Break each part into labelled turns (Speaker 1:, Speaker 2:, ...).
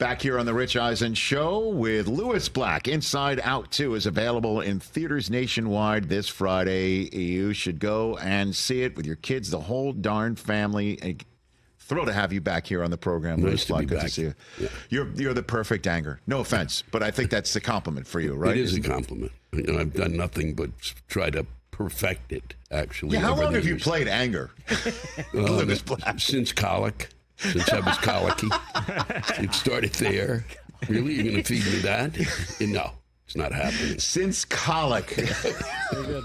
Speaker 1: Back here on the Rich Eisen Show with Lewis Black. Inside Out 2 is available in theaters nationwide this Friday. You should go and see it with your kids, the whole darn family. Thrilled to have you back here on the program, Lewis Black. Good to see you. Yeah. You're the perfect anger. No offense, but I think that's the compliment for you, right?
Speaker 2: It is a compliment. I've done nothing but try to perfect it, actually.
Speaker 1: Yeah, how long have you played anger? Lewis Black.
Speaker 2: Since colic. Since I was colicky. It started there. Really? You're going to feed me that? No, it's not happening.
Speaker 1: Since colic. Very good.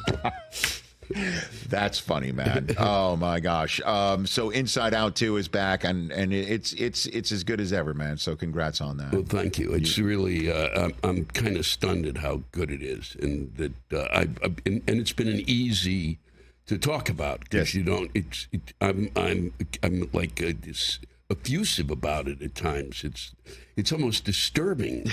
Speaker 1: That's funny, man. Oh, my gosh. So Inside Out 2 is back, and it's as good as ever, man. So congrats on that.
Speaker 2: Well, thank you. It's really, I'm kind of stunned at how good it is. And that and it's been an easy to talk about because you don't. I'm like this effusive about it at times. It's almost disturbing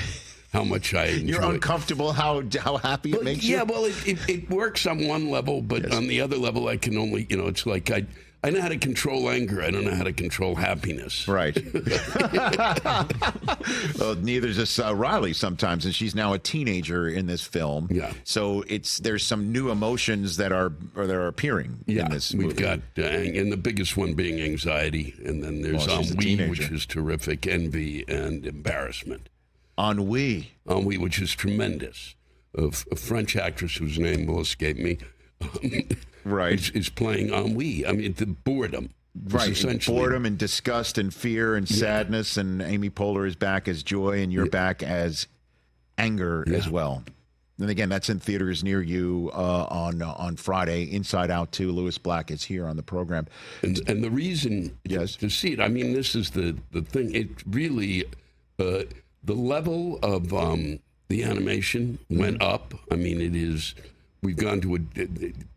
Speaker 2: how much I enjoy.
Speaker 1: You're uncomfortable how happy it makes you.
Speaker 2: Yeah, well, it works on one level, but on the other level, I can only it's like I know how to control anger. I don't know how to control happiness.
Speaker 1: Right. Well, neither does Riley sometimes, and she's now a teenager in this film.
Speaker 2: Yeah.
Speaker 1: So there's some new emotions that are appearing in this movie.
Speaker 2: We've got, and the biggest one being anxiety, and then there's ennui, which is terrific, envy, and embarrassment.
Speaker 1: Ennui,
Speaker 2: which is tremendous. A French actress whose name will escape me.
Speaker 1: Right,
Speaker 2: is playing ennui. I mean, the boredom.
Speaker 1: Right, essentially. Boredom and disgust and fear and sadness. And Amy Poehler is back as joy, and you're back as anger as well. And again, that's in theaters near you on Friday. Inside Out 2. Lewis Black is here on the program.
Speaker 2: And the reason to see it, I mean, this is the thing. It really, the level of the animation went up. I mean, it is. We've gone to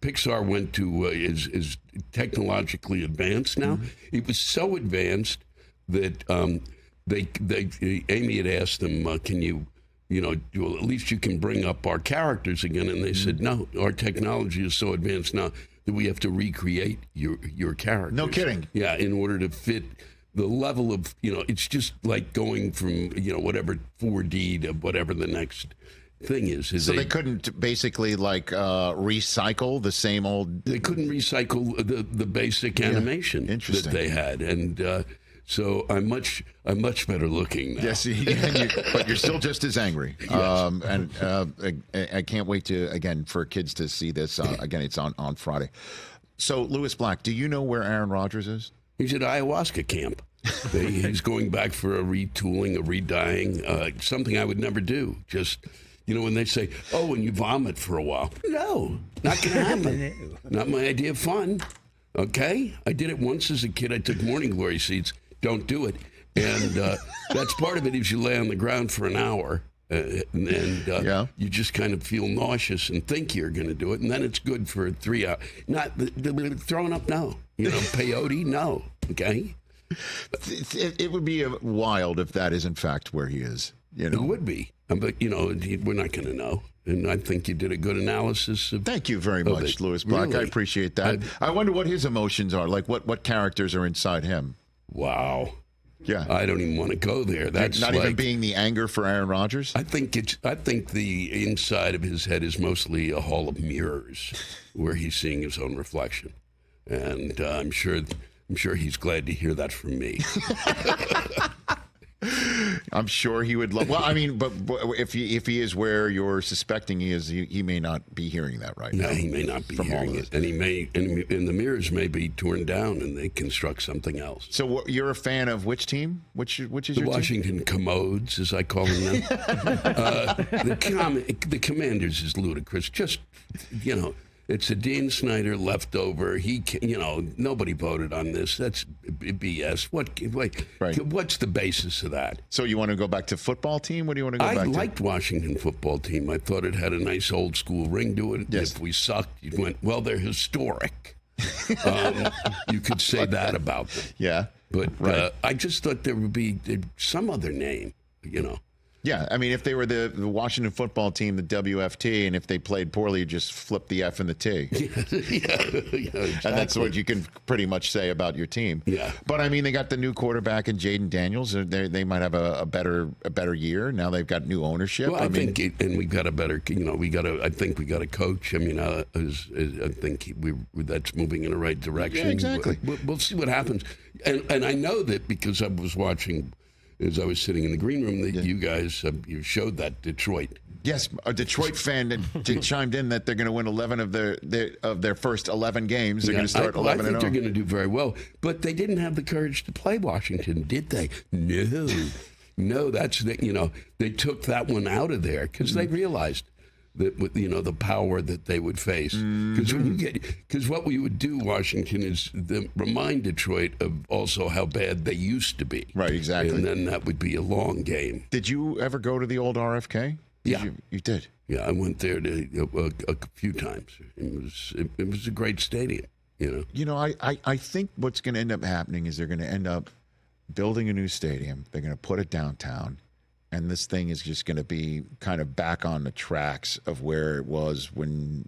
Speaker 2: Pixar went to is technologically advanced now. It was so advanced that Amy had asked them, "Can you at least you can bring up our characters again?" And they said, "No, our technology is so advanced now that we have to recreate your characters."
Speaker 1: No kidding.
Speaker 2: Yeah, in order to fit the level of it's just like going from whatever 4D to whatever the next thing is.
Speaker 1: So they couldn't basically recycle the same old.
Speaker 2: They couldn't recycle the basic animation that they had, and so I'm much better looking now.
Speaker 1: Yes, but you're still just as angry.
Speaker 2: Yes.
Speaker 1: And I can't wait for kids to see this. Again, it's on Friday. So Lewis Black, do you know where Aaron Rodgers is?
Speaker 2: He's at ayahuasca camp. He's going back for a retooling, a redying, something I would never do. Just. When they say, "Oh, and you vomit for a while," no, not gonna happen. Not my idea of fun. Okay, I did it once as a kid. I took morning glory seats. Don't do it. And that's part of it. Is you lay on the ground for an hour, and you just kind of feel nauseous and think you're going to do it, and then it's good for 3 hours. Not throwing up. No, peyote. No. Okay.
Speaker 1: It would be wild if that is in fact where he is.
Speaker 2: It would be. But, we're not going to know. And I think you did a good analysis of
Speaker 1: Thank you very much, Lewis Black. Really? I appreciate that. I wonder what his emotions are. Like, what characters are inside him?
Speaker 2: Wow.
Speaker 1: Yeah.
Speaker 2: I don't even want to go there. That's
Speaker 1: not even being the anger for Aaron Rodgers?
Speaker 2: I think the inside of his head is mostly a hall of mirrors where he's seeing his own reflection. And I'm sure he's glad to hear that from me.
Speaker 1: I'm sure he would love. Well, I mean, but if he is where you're suspecting he is, he may not be hearing that right now.
Speaker 2: No, he may not be hearing it, and the mirrors may be torn down, and they construct something else.
Speaker 1: So you're a fan of which team? Which is
Speaker 2: the
Speaker 1: your
Speaker 2: Washington
Speaker 1: team?
Speaker 2: Commodes, as I call them now. The Commanders is ludicrous. Just It's a Dean Snyder leftover. Nobody voted on this. That's BS. What's the basis of that?
Speaker 1: So you want to go back to football team? What do you want to go back to?
Speaker 2: I liked Washington football team. I thought it had a nice old school ring to it.
Speaker 1: Yes.
Speaker 2: If we sucked, you went, well, they're historic. You could say that about them.
Speaker 1: Yeah.
Speaker 2: But I just thought there would be some other name,
Speaker 1: Yeah, Yeah, I mean, if they were the Washington football team, the WFT, and if they played poorly, you just flip the F and the T.
Speaker 2: Exactly.
Speaker 1: And that's what you can pretty much say about your team.
Speaker 2: Yeah.
Speaker 1: But I mean, they got the new quarterback in Jaden Daniels. They might have a better year. Now they've got new ownership.
Speaker 2: Well, and we've got a better, I think we got a coach. I mean, I think that's moving in the right direction.
Speaker 1: Yeah, exactly.
Speaker 2: We'll see what happens. And I know that because I was watching, as I was sitting in the green room, that you guys, you showed that Detroit.
Speaker 1: Yes, a Detroit fan that chimed in that they're going to win 11 of their first 11 games. They're going to start 11
Speaker 2: I think they're going to do very well. But they didn't have the courage to play Washington, did they? No, they took that one out of there because they realized that the power that they would face. Because what we would do, Washington, is remind Detroit of also how bad they used to be.
Speaker 1: Right, exactly.
Speaker 2: And then that would be a long game.
Speaker 1: Did you ever go to the old RFK?
Speaker 2: Yeah,
Speaker 1: you did.
Speaker 2: Yeah, I went there a few times. It was a great stadium.
Speaker 1: I think what's going to end up happening is they're going to end up building a new stadium. They're going to put it downtown. And this thing is just going to be kind of back on the tracks of where it was when,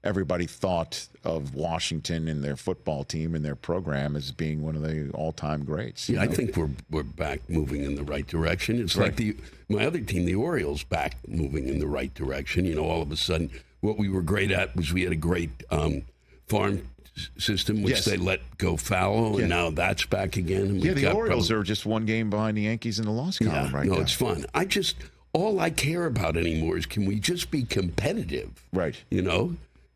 Speaker 1: everybody thought of Washington and their football team and their program as being one of the all-time greats.
Speaker 2: Yeah, I think we're back moving in the right direction. It's like my other team, the Orioles, back moving in the right direction. All of a sudden, what we were great at was we had a great farm system, which they let go fallow, and now that's back again. And
Speaker 1: the Orioles are just one game behind the Yankees in the loss column right now.
Speaker 2: No, it's fun. All I care about anymore is can we just be competitive?
Speaker 1: Right.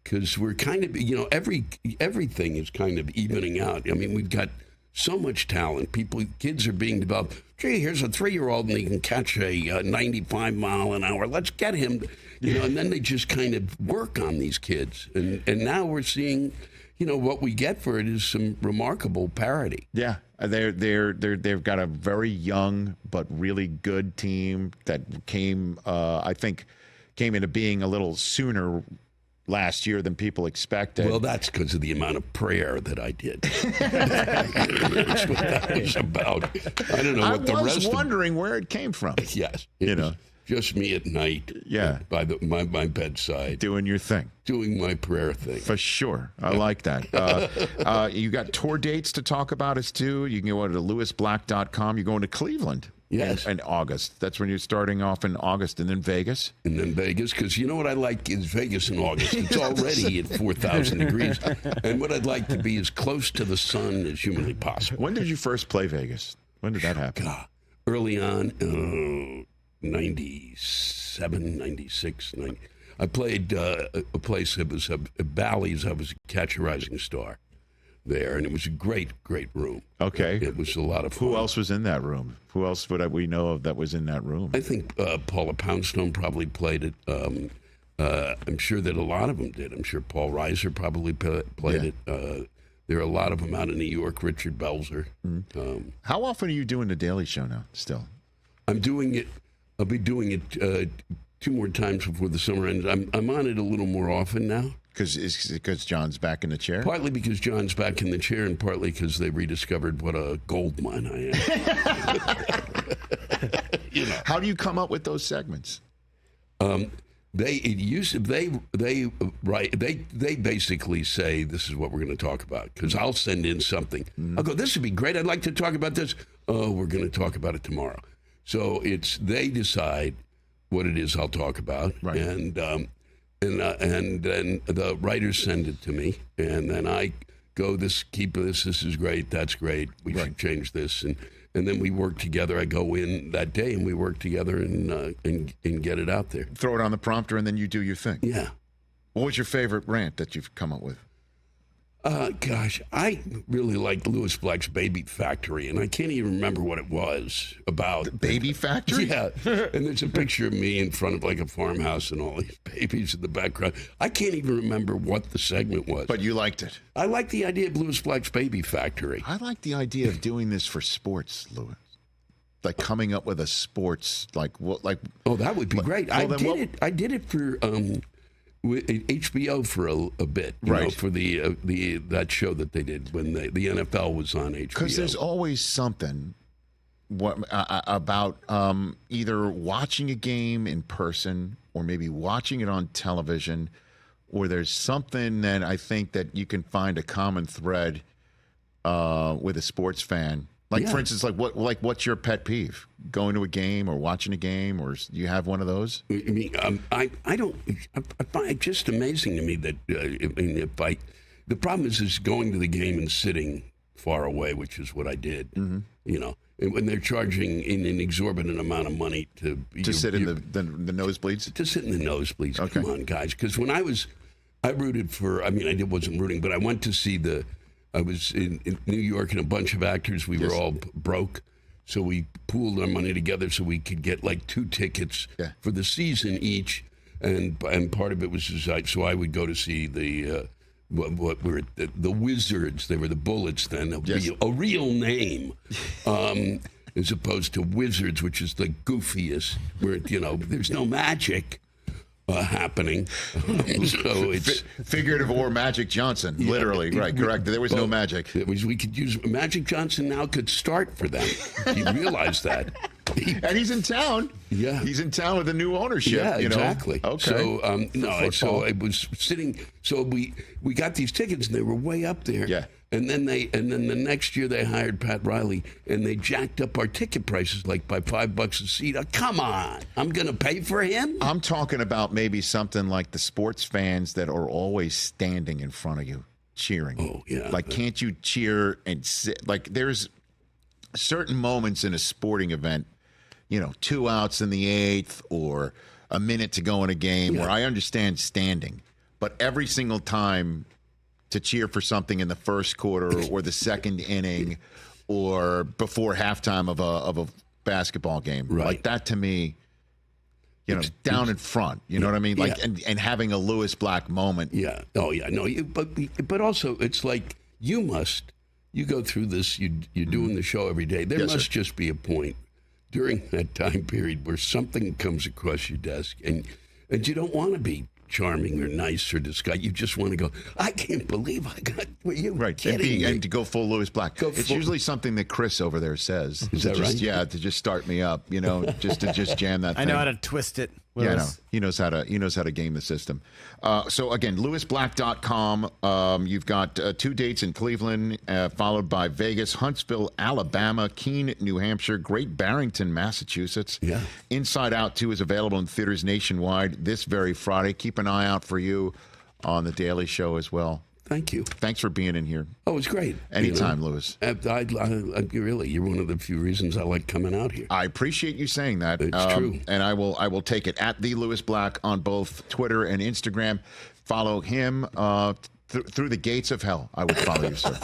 Speaker 2: Because we're kind of, everything is kind of evening out. I mean, we've got so much talent. Kids are being developed. Gee, here's a 3-year-old and he can catch a 95 mile an hour. Let's get him. And then they just kind of work on these kids. And now we're seeing, what we get for it is some remarkable parity.
Speaker 1: Yeah, they've got a very young but really good team that came into being a little sooner last year than people expected.
Speaker 2: Well, that's because of the amount of prayer that I did. That's what that was about. I don't know what the rest.
Speaker 1: I was wondering where it came from.
Speaker 2: Yes, just me at night.
Speaker 1: Yeah,
Speaker 2: by my bedside,
Speaker 1: doing your thing,
Speaker 2: doing my prayer thing.
Speaker 1: For sure, I like that. You got tour dates to talk about us too. You can go to lewisblack.com. You're going to Cleveland.
Speaker 2: Yes.
Speaker 1: In August. That's when you're starting off in August, and then Vegas.
Speaker 2: And then Vegas, because you know what I like is Vegas in August. It's already at 4,000 degrees. And what I'd like to be as close to the sun as humanly possible.
Speaker 1: When did you first play Vegas? When did that happen?
Speaker 2: Early on, 97, 96, 90. I played a place that was Bally's. I was a Catch a Rising Star there, and it was a great room.
Speaker 1: Okay.
Speaker 2: It was a lot of fun.
Speaker 1: Who else was in that room? Who else would we know of that was in that room?
Speaker 2: I think Paula Poundstone probably played it. I'm sure that a lot of them did. I'm sure Paul Reiser probably played it. There are a lot of them out in New York. Richard Belzer.
Speaker 1: Mm-hmm. How often are you doing the Daily Show now, still?
Speaker 2: I'm doing it. I'll be doing it 2 more times before the summer ends. I'm on it a little more often now.
Speaker 1: Because John's back in the chair?
Speaker 2: Partly because John's back in the chair, and partly because they rediscovered what a gold mine I am.
Speaker 1: How do you come up with those segments?
Speaker 2: They basically say this is what we're going to talk about, because I'll send in something. I'll go, this would be great. I'd like to talk about this. Oh, we're going to talk about it tomorrow. So they decide what it is I'll talk about,
Speaker 1: right.
Speaker 2: And then the writers send it to me, and then I go, this is great, that's great, we should change this, and then we work together. I go in that day, and we work together and get it out there.
Speaker 1: Throw it on the prompter, and then you do your thing.
Speaker 2: Yeah.
Speaker 1: What was your favorite rant that you've come up with?
Speaker 2: Gosh, I really liked Lewis Black's Baby Factory, and I can't even remember what it was about.
Speaker 1: The Baby Factory?
Speaker 2: Yeah, and there's a picture of me in front of like a farmhouse and all these babies in the background. I can't even remember what the segment was.
Speaker 1: But you liked it?
Speaker 2: I liked the idea of Lewis Black's Baby Factory.
Speaker 1: I like the idea of doing this for sports, Lewis. Like coming up with a sports,
Speaker 2: Oh, that would be great. I did it for... with HBO for a bit,
Speaker 1: right?
Speaker 2: For that show that they did when the NFL was on HBO.
Speaker 1: Because there's always something about either watching a game in person or maybe watching it on television, or there's something that I think that you can find a common thread with a sports fan. Like, for instance, what's your pet peeve? Going to a game or watching a game, or do you have one of those?
Speaker 2: I mean, I don't. I find it just amazing to me that the problem is going to the game and sitting far away, which is what I did. Mm-hmm. You know, when they're charging in an exorbitant amount of money to
Speaker 1: sit in the nosebleeds.
Speaker 2: To sit in the nosebleeds.
Speaker 1: Okay.
Speaker 2: Come on, guys. Because when I rooted for. I mean, I wasn't rooting, but I went to see I was in New York, and a bunch of actors. We were all broke, so we pooled our money together so we could get like 2 tickets for the season each. And part of it was so I would go to see the Wizards. They were the Bullets then. A real name, as opposed to Wizards, which is the goofiest. Where there's no magic happening. So it's
Speaker 1: figurative or Magic Johnson, literally, right? Correct. There was no magic.
Speaker 2: We could use Magic Johnson now could start for them. You realize that?
Speaker 1: And he's in town.
Speaker 2: Yeah,
Speaker 1: he's in town with a new ownership.
Speaker 2: Yeah, exactly.
Speaker 1: Okay.
Speaker 2: So so I was sitting. So we got these tickets, and they were way up there.
Speaker 1: Yeah.
Speaker 2: And then the next year they hired Pat Riley, and they jacked up our ticket prices like by $5 a seat. Come on, I'm going to pay for him.
Speaker 1: I'm talking about maybe something like the sports fans that are always standing in front of you cheering.
Speaker 2: Oh yeah.
Speaker 1: Like, can't you cheer and sit? Like, there's certain moments in a sporting event, 2 outs in the 8th or a minute to go in a game, where I understand standing, but every single time to cheer for something in the first quarter or the second inning or before halftime of a basketball game,
Speaker 2: right?
Speaker 1: Like that, to me, down in front. You know what I mean? Like and having a Lewis Black moment.
Speaker 2: Yeah. Oh yeah. No. But also it's like you go through this. You're doing the show every day. There must just be a point during that time period where something comes across your desk and you don't want to be charming or nice or disgusting. You just want to go, I can't believe I got, were you kidding me?
Speaker 1: And to go full Lewis Black. It's usually something that Chris over there says.
Speaker 2: Is that right?
Speaker 1: Yeah, to just start me up, just to jam that thing.
Speaker 3: I know how to twist it.
Speaker 1: Yeah, I know. He knows how to game the system. So again, lewisblack.com. You've got 2 dates in Cleveland, followed by Vegas, Huntsville, Alabama, Keene, New Hampshire, Great Barrington, Massachusetts.
Speaker 2: Yeah.
Speaker 1: Inside Out 2 is available in theaters nationwide this very Friday. Keep an eye out for you on The Daily Show as well.
Speaker 2: Thank you.
Speaker 1: Thanks for being in here.
Speaker 2: Oh, it's great.
Speaker 1: Anytime, Lewis.
Speaker 2: Really, you're one of the few reasons I like coming out here.
Speaker 1: I appreciate you saying that.
Speaker 2: It's true.
Speaker 1: And I will take it at the Lewis Black on both Twitter and Instagram. Follow him through the gates of hell. I would follow you, sir.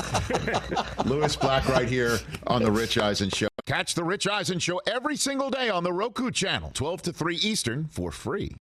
Speaker 1: Lewis Black right here on The Rich Eisen Show. Catch The Rich Eisen Show every single day on the Roku channel, 12 to 3 Eastern, for free.